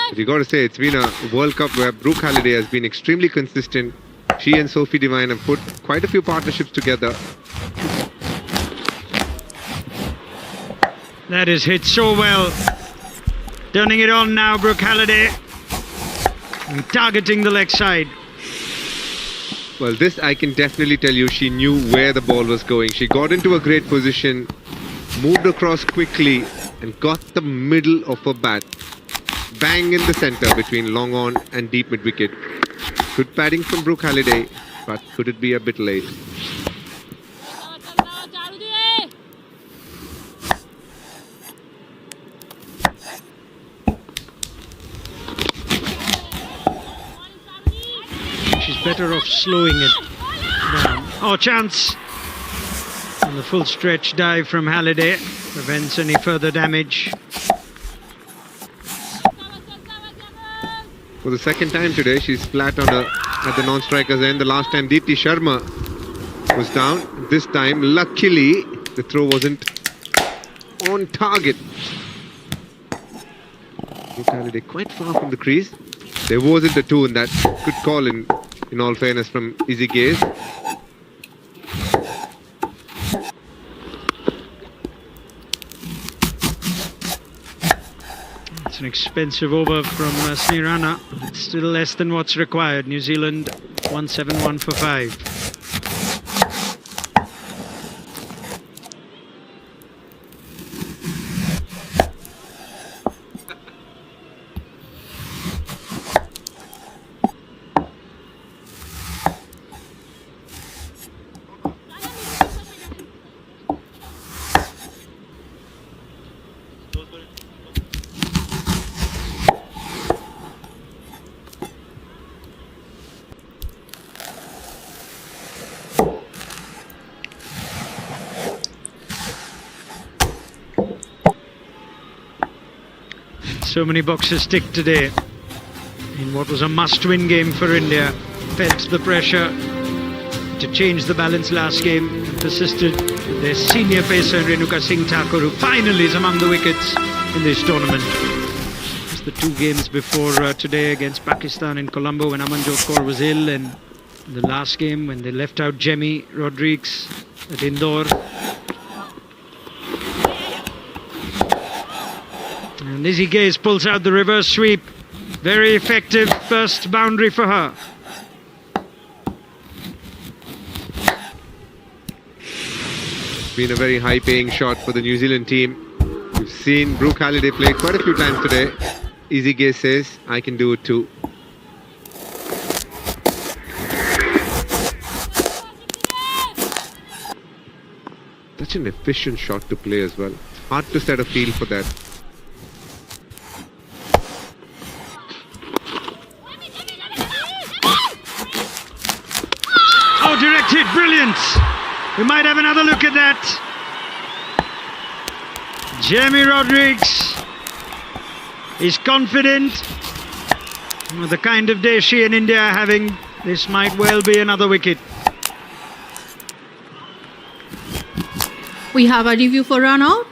But you got to say, it's been a World Cup where Brooke Halliday has been extremely consistent. She and Sophie Devine have put quite a few partnerships together. That is hit so well. Turning it on now, Brooke Halliday. And targeting the leg side. Well, this I can definitely tell you, she knew where the ball was going. She got into a great position, moved across quickly and got the middle of her bat. Bang in the centre between long on and deep mid wicket. Good batting from Brooke Halliday, but could it be a bit late? She's better off slowing it down. Oh, chance! And the full stretch dive from Halliday prevents any further damage. For the second time today, she's flat on at the non-striker's end. The last time Deepti Sharma was down. This time, luckily, the throw wasn't on target. Brooke Halliday quite far from the crease. There wasn't a two in that. Good call in all fairness from Izzy Gaze. It's an expensive over from Sri Rana. It's still less than what's required. New Zealand 171 for 5. So many boxes ticked today in what was a must-win game for India. Felt the pressure to change the balance last game and persisted with their senior pacer Renuka Singh Thakur, who finally is among the wickets in this tournament. It's the 2 games before today against Pakistan in Colombo when Amanjot Kaur was ill, and the last game when they left out Jemmy Rodrigues at Indore. And Izzy Gaze pulls out the reverse sweep. Very effective first boundary for her. It's been a very high-paying shot for the New Zealand team. We've seen Brooke Halliday play quite a few times today. Izzy Gaze says, I can do it too. Such an efficient shot to play as well. It's hard to set a feel for that. Directed, brilliant. We might have another look at that. Jamie Rodrigues is confident. With the kind of day she and India are having, this might well be another wicket. We have a review for run out.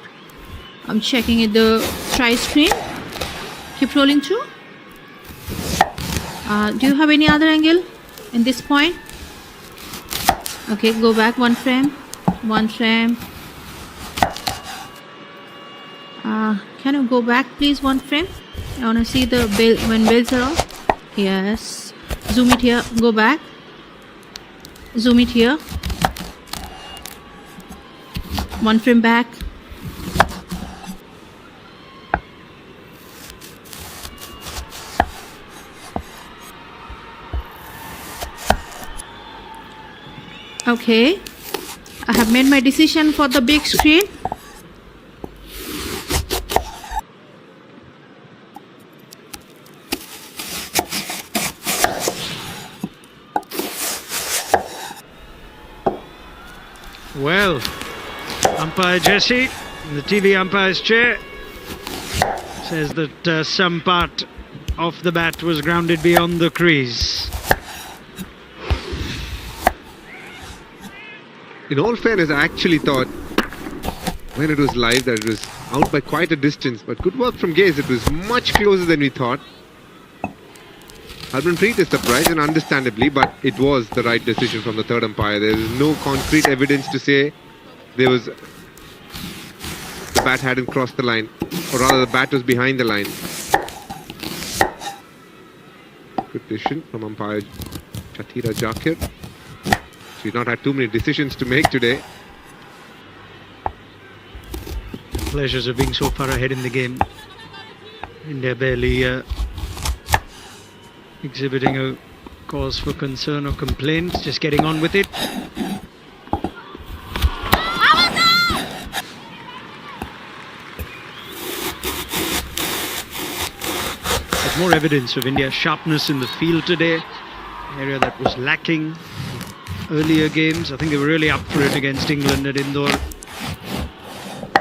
I'm checking at the try screen. Keep rolling through. Do you have any other angle in this point? Okay, go back 1 frame. 1 frame. Can you go back please 1 frame? I want to see the bell when bells are off. Yes. Zoom it here. Go back. Zoom it here. 1 frame back. Okay, I have made my decision for the big screen. Well, umpire Jesse in the TV umpire's chair says that some part of the bat was grounded beyond the crease. In all fairness, I actually thought when it was live that it was out by quite a distance, but good work from Gaze. It was much closer than we thought. Harmanpreet is surprised, and understandably, but it was the right decision from the third umpire. There is no concrete evidence to say the bat hadn't crossed the line, or rather the bat was behind the line. Good decision from umpire Chatira Jakir. She's not had too many decisions to make today. Pleasures of being so far ahead in the game. India barely exhibiting a cause for concern or complaint, just getting on with it. There's more evidence of India's sharpness in the field today, an area that was lacking in earlier games. I think they were really up for it against England at Indore.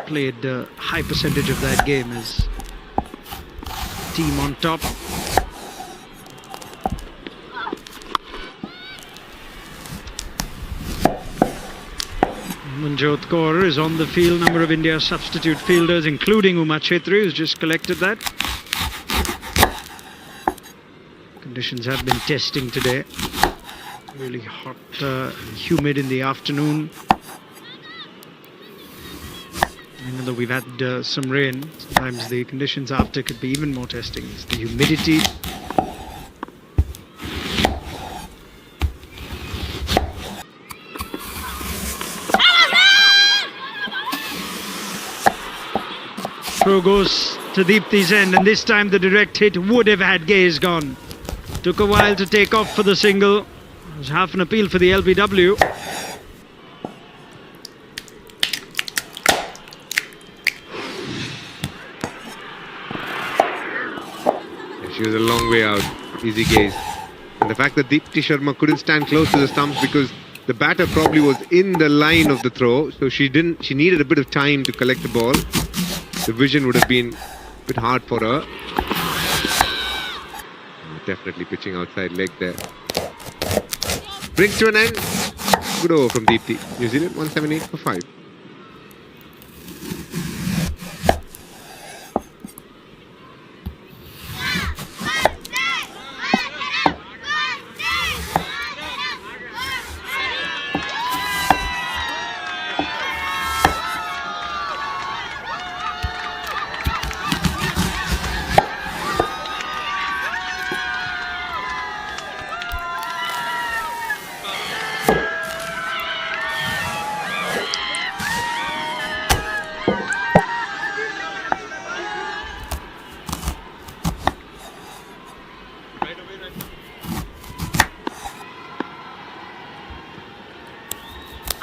Played a high percentage of that game as team on top. Manjot Kaur is on the field. Number of India's substitute fielders, including Uma Chhetri, who's just collected that. Conditions have been testing today. Really hot, humid in the afternoon. Even though we've had some rain, sometimes the conditions after could be even more testing. It's the humidity. Throw goes to Deepti's end, and this time the direct hit would have had gaze gone. Took a while to take off for the single. It was half an appeal for the LBW. She was a long way out, easy gaze. And the fact that Deepti Sharma couldn't stand close to the stumps because the batter probably was in the line of the throw, so she needed a bit of time to collect the ball. The vision would have been a bit hard for her. Definitely pitching outside leg there. Brings to an end. Good over from Deepti. New Zealand 178 for 5.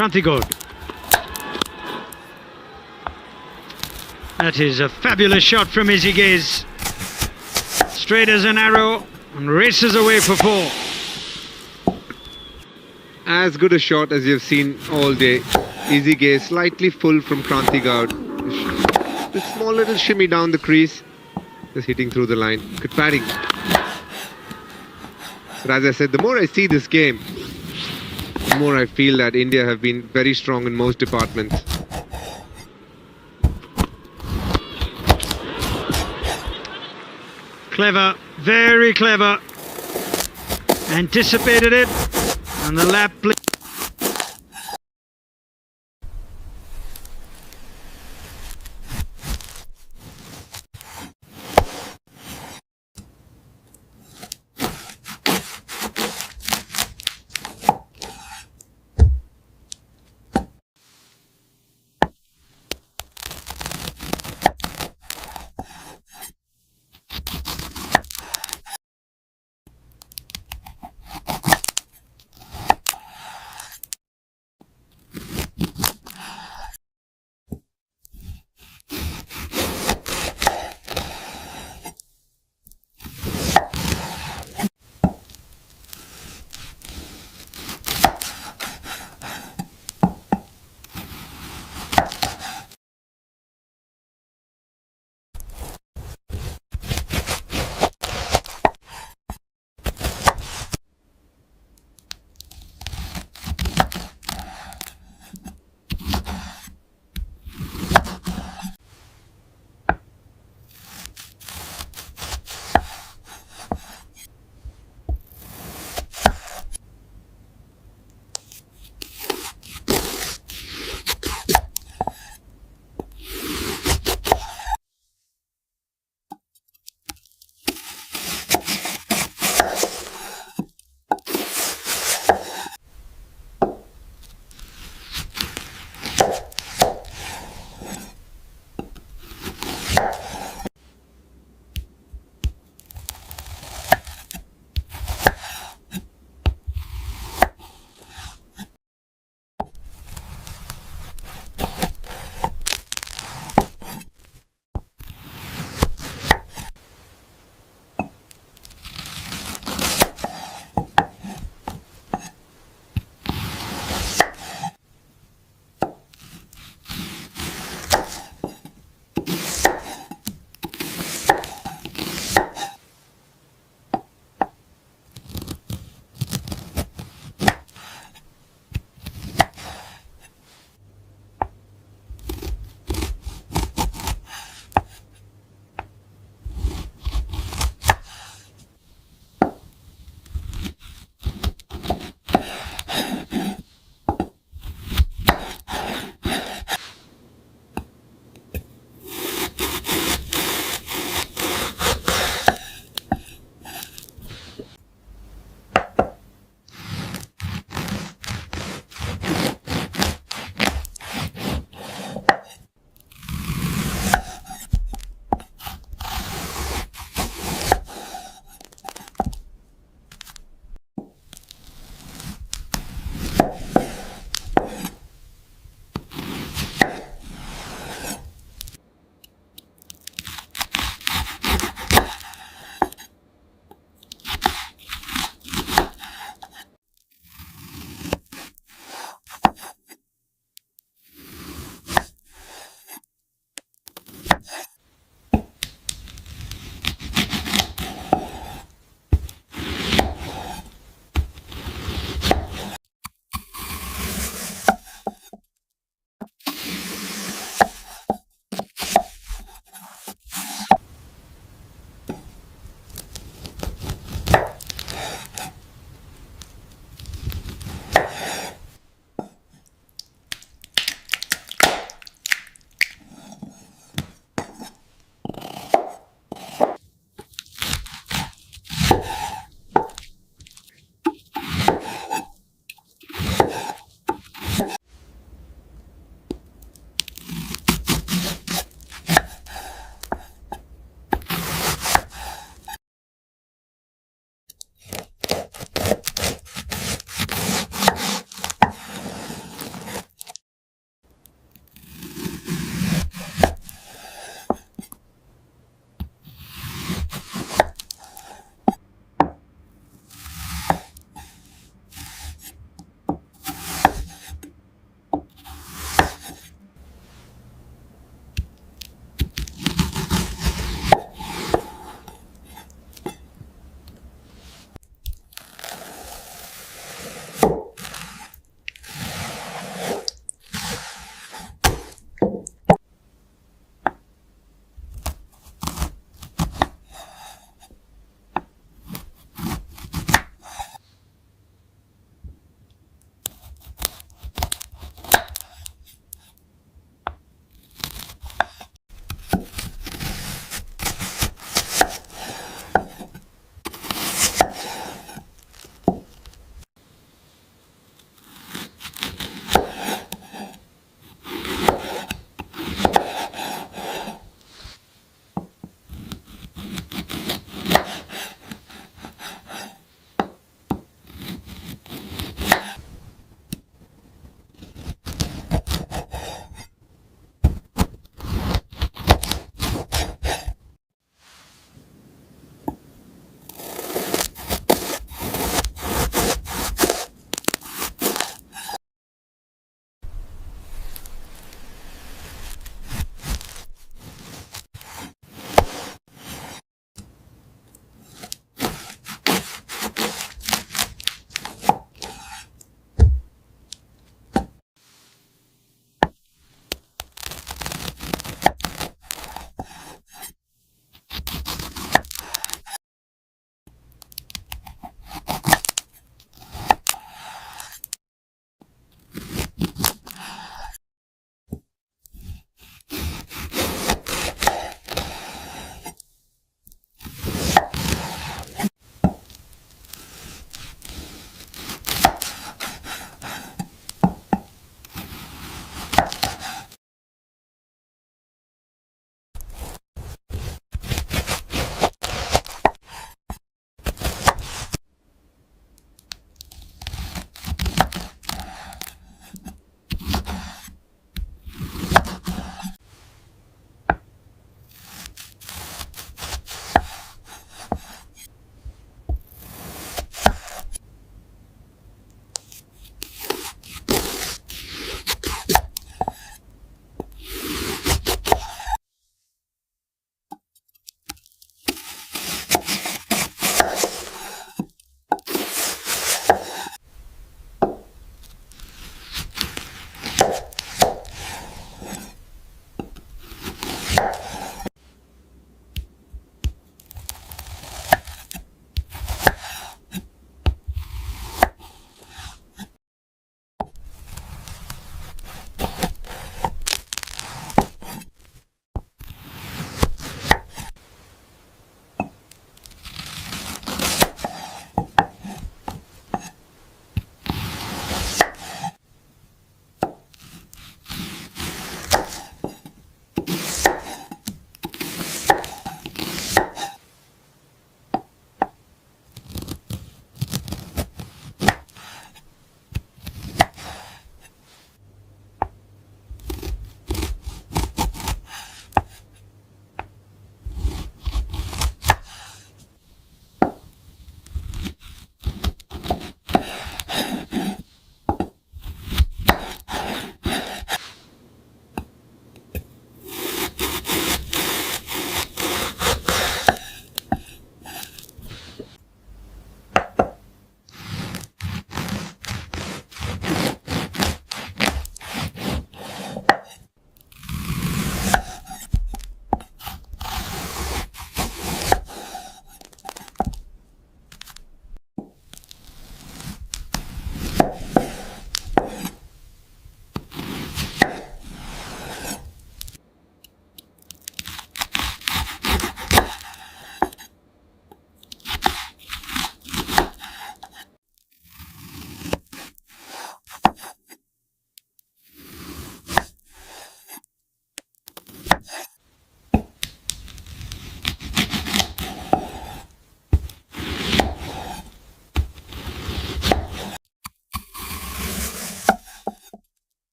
Kranti Gaur. That is a fabulous shot from Izzy Gaze. Straight as an arrow and races away for 4. As good a shot as you've seen all day. Easy gaze, slightly full from Kranti Gaur. A small little shimmy down the crease. Just hitting through the line. Good batting. But as I said, the more I see this game, the more I feel that India have been very strong in most departments. Clever, very clever. Anticipated it, and the lap play.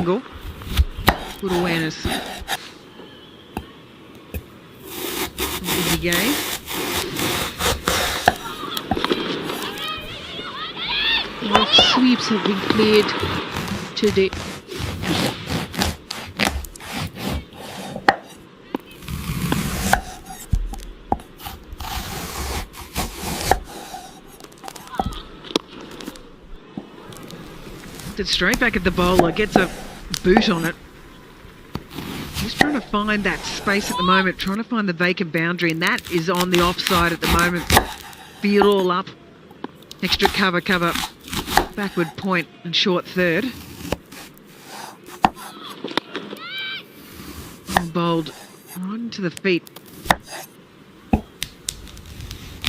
Go. Good awareness. Easy game. A lot of sweeps have been played today. It's straight back at the bowler, gets a boot on it. Just trying to find that space at the moment, trying to find the vacant boundary, and that is on the offside at the moment. Feel all up. Extra cover, backward point and short third. And bowled right into the feet.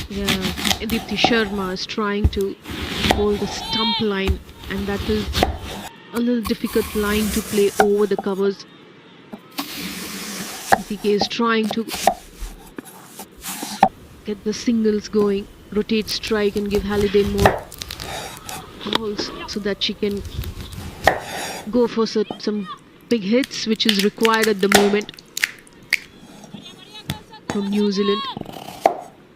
Yeah, Deepti Sharma is trying to bowl the stump line, and that is a little difficult line to play over the covers. DK is trying to get the singles going, rotate strike and give Halliday more balls so that she can go for some big hits, which is required at the moment from New Zealand.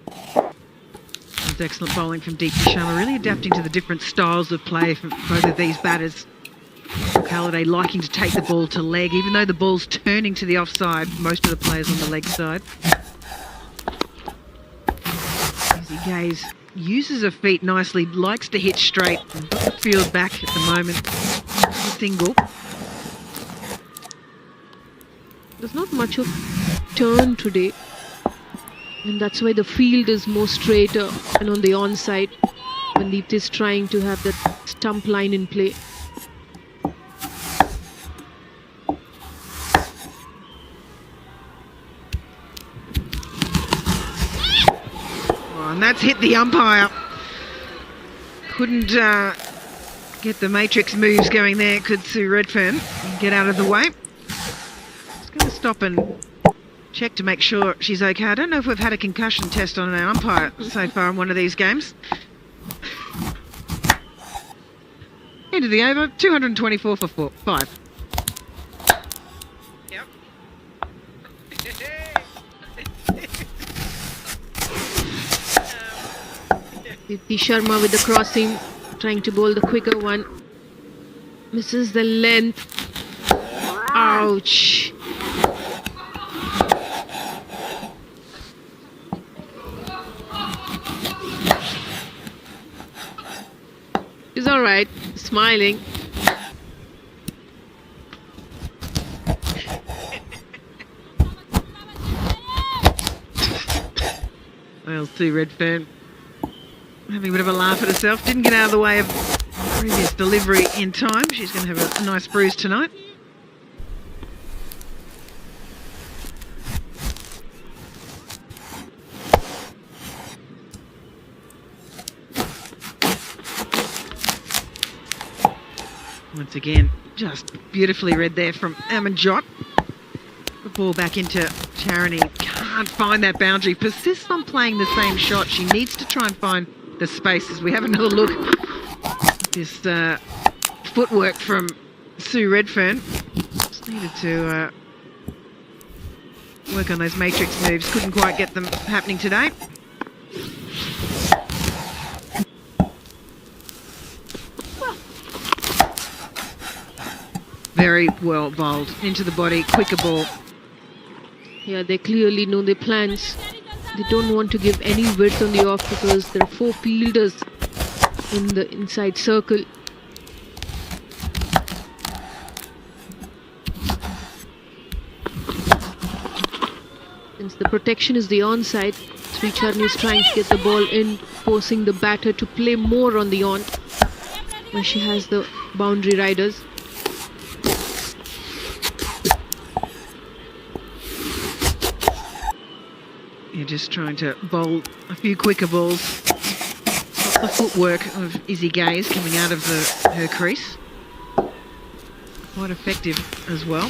That's excellent bowling from Deepti Sharma, really adapting to the different styles of play from both of these batters. Halliday liking to take the ball to leg, even though the ball's turning to the offside, most of the players on the leg side. Izzy Gaze uses her feet nicely, likes to hit straight, and got the field back at the moment. Single. There's not much of turn today, and that's why the field is more straighter and on the onside when Deepti is trying to have that stump line in play. And that's hit the umpire. Couldn't get the matrix moves going there, could Sue Redfern. Get out of the way. Just going to stop and check to make sure she's okay. I don't know if we've had a concussion test on an umpire so far in one of these games. End of the over, 224 for 5. Yep. Deepti Sharma with the crossing, trying to bowl the quicker one. Misses the length. Ouch. She's alright, smiling. Well, Sue Redfern having a bit of a laugh at herself. Didn't get out of the way of previous delivery in time. She's going to have a nice bruise tonight. Once again, just beautifully read there from Amanjot. The ball back into Charity. Can't find that boundary. Persists on playing the same shot. She needs to try and find the spaces. We have another look at this footwork from Sue Redfern. Just needed to work on those matrix moves. Couldn't quite get them happening today. Very well bowled into the body, quicker ball. Yeah, they clearly know their plans. They don't want to give any width on the off because there are 4 fielders in the inside circle. Since the protection is the onside, Sri Charni is trying to get the ball in, forcing the batter to play more on the on, where she has the boundary riders. You're just trying to bowl a few quicker balls. Stop the footwork of Izzy Gaze coming out of her crease. Quite effective as well.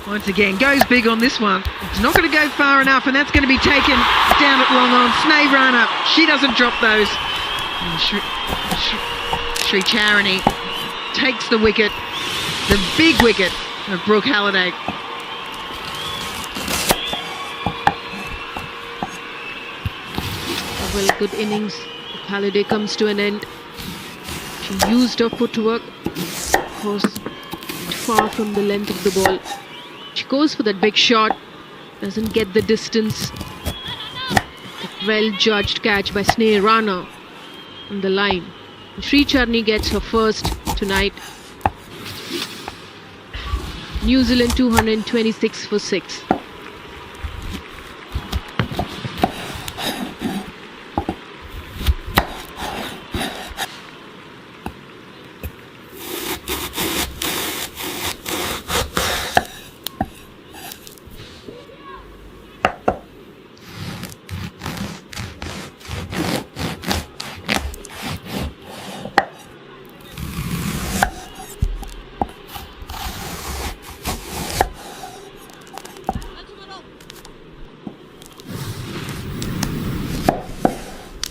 Once again, goes big on this one. It's not going to go far enough, and that's going to be taken down at long on. Sneh Rana, she doesn't drop those. And Sri Charani takes the wicket. The big wicket of Brooke Halliday. Well, good innings. Halliday comes to an end. She used her footwork, of course, far from the length of the ball. She goes for that big shot, doesn't get the distance. A well-judged catch by Sneh Rana on the line. Sri Charni gets her first tonight. New Zealand 226 for 6.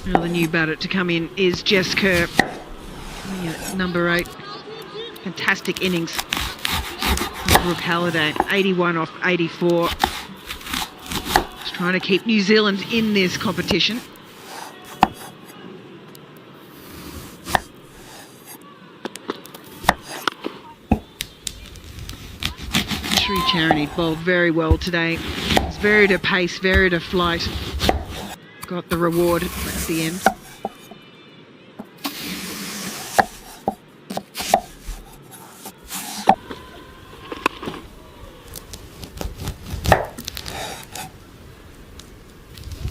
Well, the new batter to come in is Jess Kerr, number 8. Fantastic innings. Brooke Halliday, 81 off 84. Just trying to keep New Zealand in this competition. Sri Charity bowled very well today. It's very to pace, very to flight. Got the reward at the end.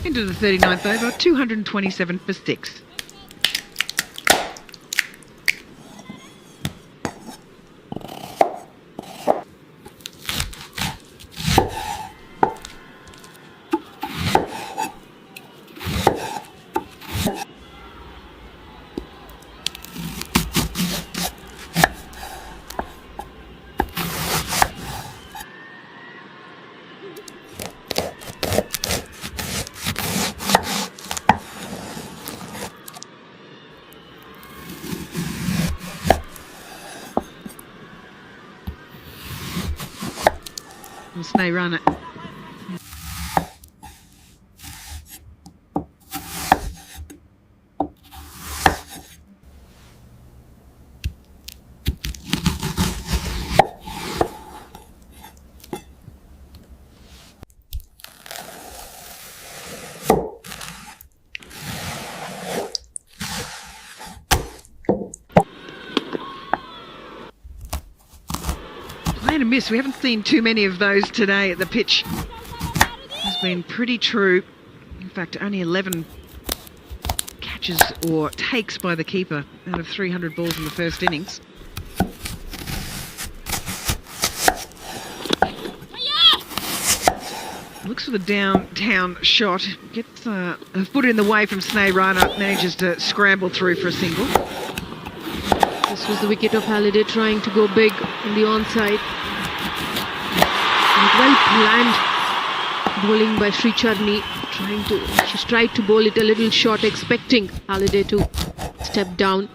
Into the 39th over, 227 for 6. Snay run it. Play and miss. We haven't seen too many of those today. At the pitch has been pretty true. In fact, only 11 catches or takes by the keeper out of 300 balls in the first innings. Looks for the downtown shot. Gets a foot in the way from Sneh Rana. Manages to scramble through for a single. This was the wicket of Halliday trying to go big on the onside. And well planned bowling by Sri Charni. She's tried to bowl it a little short, expecting Halliday to step down.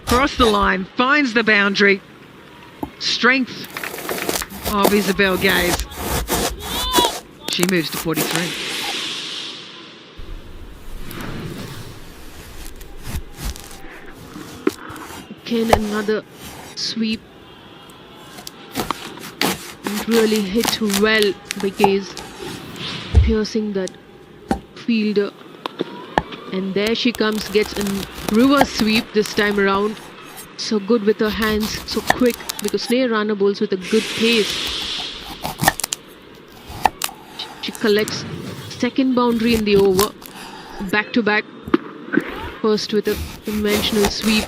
Cross the line, finds the boundary. Strength of Isabel Gaze. She moves to 43. Again, another sweep. And really hit well by Gaze, piercing that fielder. And there she comes, gets a reverse sweep this time around. So good with her hands, so quick, because Sneh Rana bowls with a good pace. She collects second boundary in the over, back to back. First with a conventional sweep,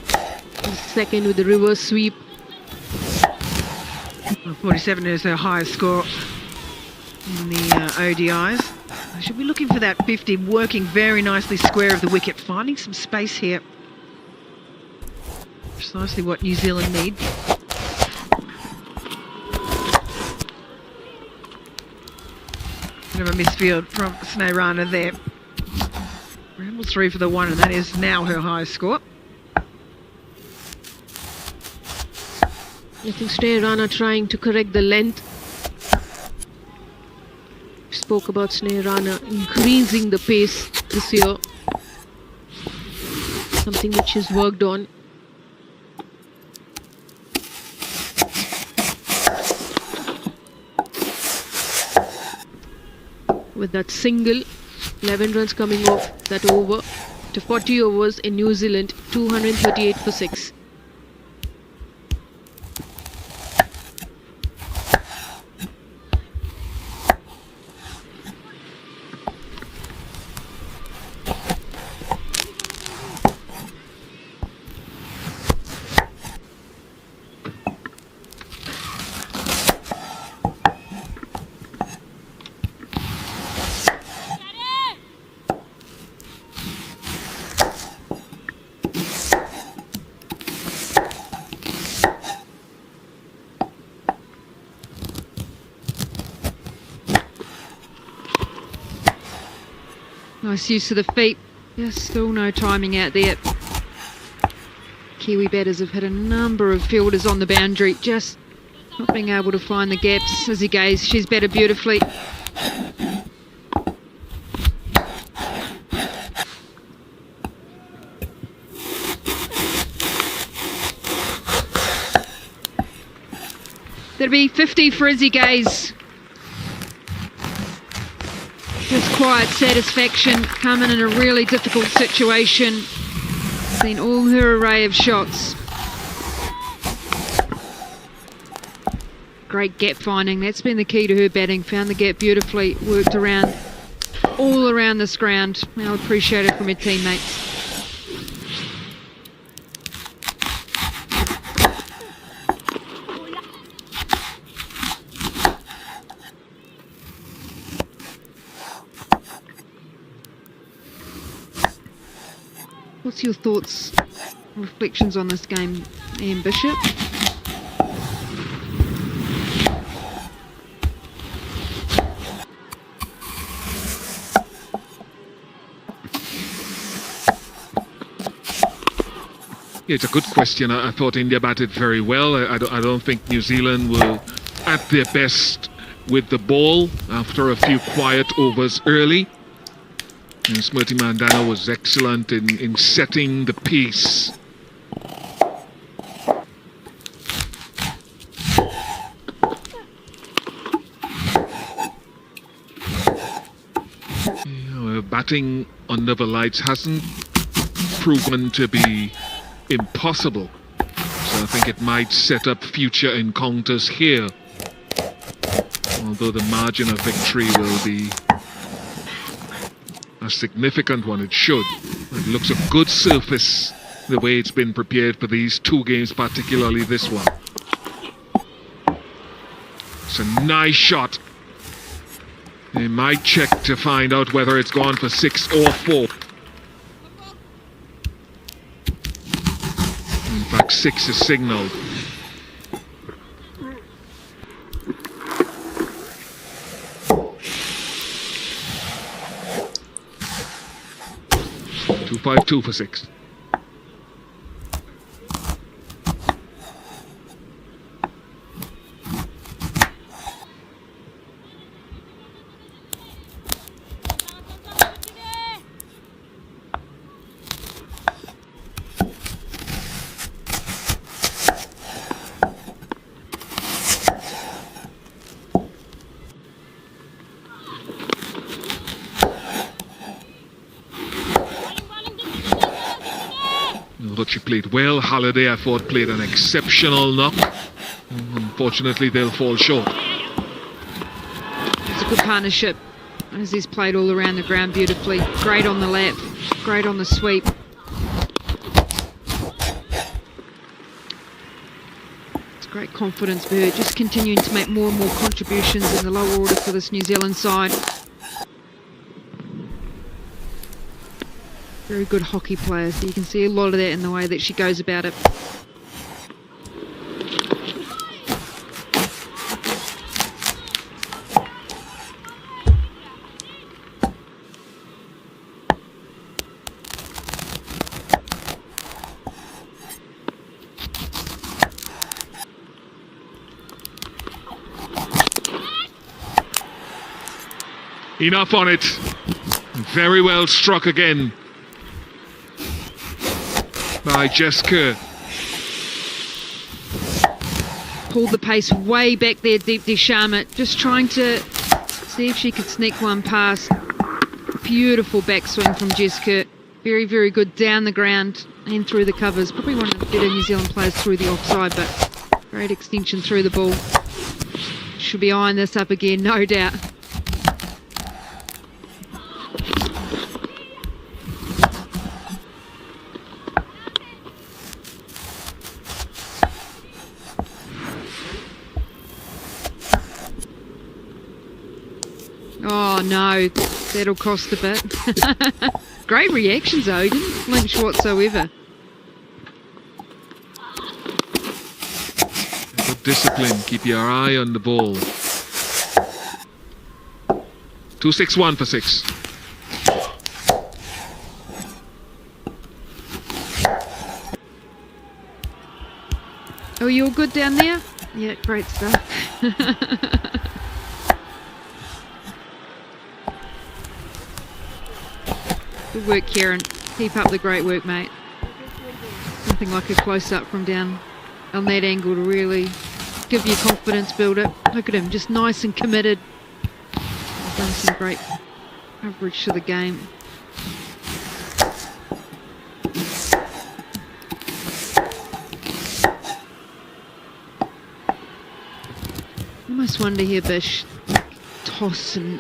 and second with a reverse sweep. 47 is her highest score in the ODIs. She'll be looking for that 50, working very nicely square of the wicket, finding some space here. Precisely what New Zealand need. Bit of a misfield from Sneh Rana there. Rambles through for the 1, and that is now her highest score. I think Sneh Rana trying to correct the length. We spoke about Sneh Rana increasing the pace this year. Something which she's worked on. With that single, 11 runs coming off that over to 40 overs in New Zealand, 238 for 6. Nice use of the feet. Just still no timing out there. Kiwi batters have had a number of fielders on the boundary, just not being able to find the gaps. As he goes, she's batted beautifully. That'll be 50 for Izzy Gaze. Just quiet satisfaction, coming in a really difficult situation. Seen all her array of shots. Great gap finding, that's been the key to her batting. Found the gap beautifully, worked around, all around this ground. Well appreciated from her teammates. What's your thoughts, reflections on this game, Ian Bishop? Yeah, it's a good question. I thought India batted very well. I don't think New Zealand were at their best with the ball after a few quiet overs early. And Smriti Mandana was excellent in setting the piece. Batting under the lights hasn't proven to be impossible. So I think it might set up future encounters here. Although the margin of victory will be a significant one, it should. It looks a good surface, the way it's been prepared for these two games, particularly this one. It's a nice shot. They might check to find out whether it's gone for 6 or 4. In fact, 6 is signalled. Two for 6. Although she played well, Halliday I thought played an exceptional knock. Unfortunately, they'll fall short. It's a good partnership as he's played all around the ground beautifully. Great on the lap, great on the sweep. It's great confidence for her, just continuing to make more and more contributions in the lower order for this New Zealand side. Very good hockey player, so you can see a lot of that in the way that she goes about it. Enough on it. Very well struck again by Jessica. Pulled the pace way back there, Deepti Sharma, just trying to see if she could sneak one past. Beautiful backswing from Jessica. Very, very good down the ground and through the covers. Probably one of the better New Zealand players through the offside, but great extension through the ball. She'll be eyeing this up again, no doubt. Oh no, that'll cost a bit. Great reactions though, he didn't flinch whatsoever. Good discipline, keep your eye on the ball. 2-6-1 for 6. you all good down there? Yeah, great stuff. Good work, Kieran. Keep up the great work, mate. Nothing like a close-up from down on that angle to really give you confidence, build it. Look at him, just nice and committed. Done some great coverage to the game. I almost wonder here, Bish, toss, and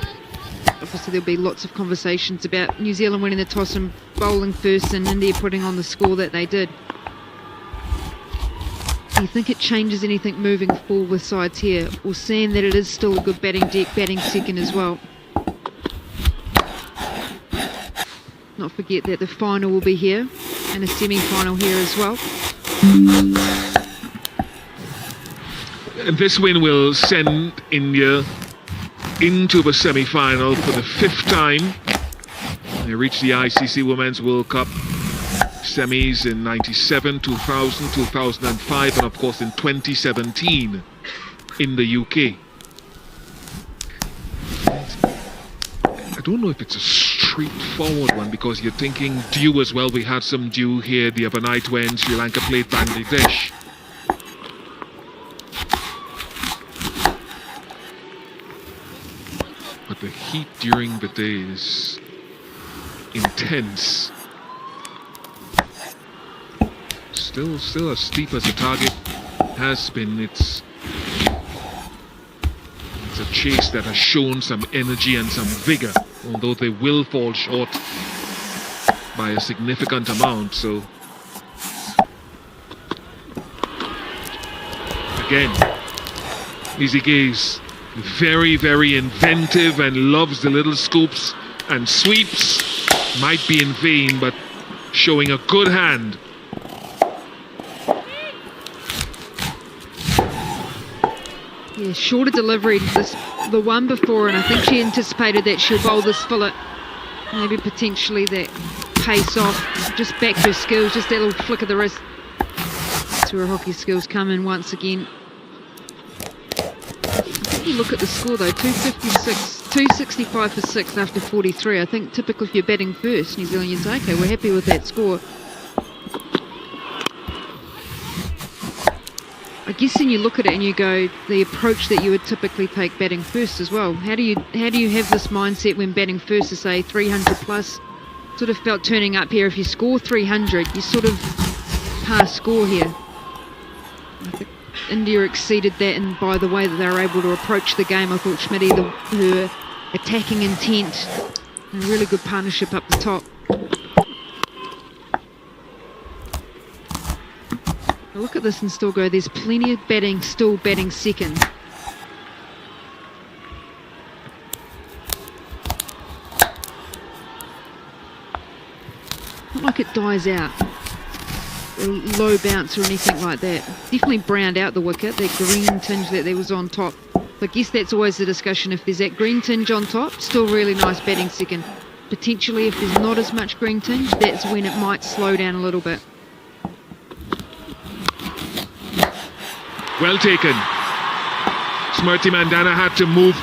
obviously there'll be lots of conversations about New Zealand winning the toss and bowling first and India putting on the score that they did. Do you think it changes anything moving forward with sides here, or seeing that it is still a good batting deck, batting second as well? Not forget that the final will be here and a semi-final here as well. And this win will send India into the semi-final for the 5th time. They reached the ICC Women's World Cup semis in 97, 2000, 2005 and of course in 2017 in the UK. I don't know if it's a straightforward one, because you're thinking dew as well. We had some dew here the other night when Sri Lanka played Bangladesh. But the heat during the day is intense. Still as steep as the target has been. It's a chase that has shown some energy and some vigor, although they will fall short by a significant amount. So again, Lizzie Gaze, very, very inventive and loves the little scoops and sweeps. Might be in vain, but showing a good hand. Yeah, shorter delivery the one before, and I think she anticipated that she'll bowl this fillet. Maybe potentially that pace off, just back her skills, just that little flick of the wrist. That's where her hockey skills come in once again. You look at the score though, 265 for 6 after 43. I think typically if you're batting first, New Zealand, you say, okay, we're happy with that score. I guess then you look at it and you go, the approach that you would typically take batting first as well. How do you have this mindset when batting first to say 300 plus? Sort of felt turning up here, if you score 300, you sort of pass score here. I think India exceeded that, and by the way that they were able to approach the game, I thought Schmidt, her attacking intent, and a really good partnership up the top. I look at this and still go, there's plenty of batting, still batting second. Not like it dies out, a low bounce or anything like that. Definitely browned out the wicket, that green tinge that there was on top. So I guess that's always the discussion, if there's that green tinge on top, still really nice batting second. Potentially if there's not as much green tinge, that's when it might slow down a little bit. Well taken. Smriti Mandhana had to move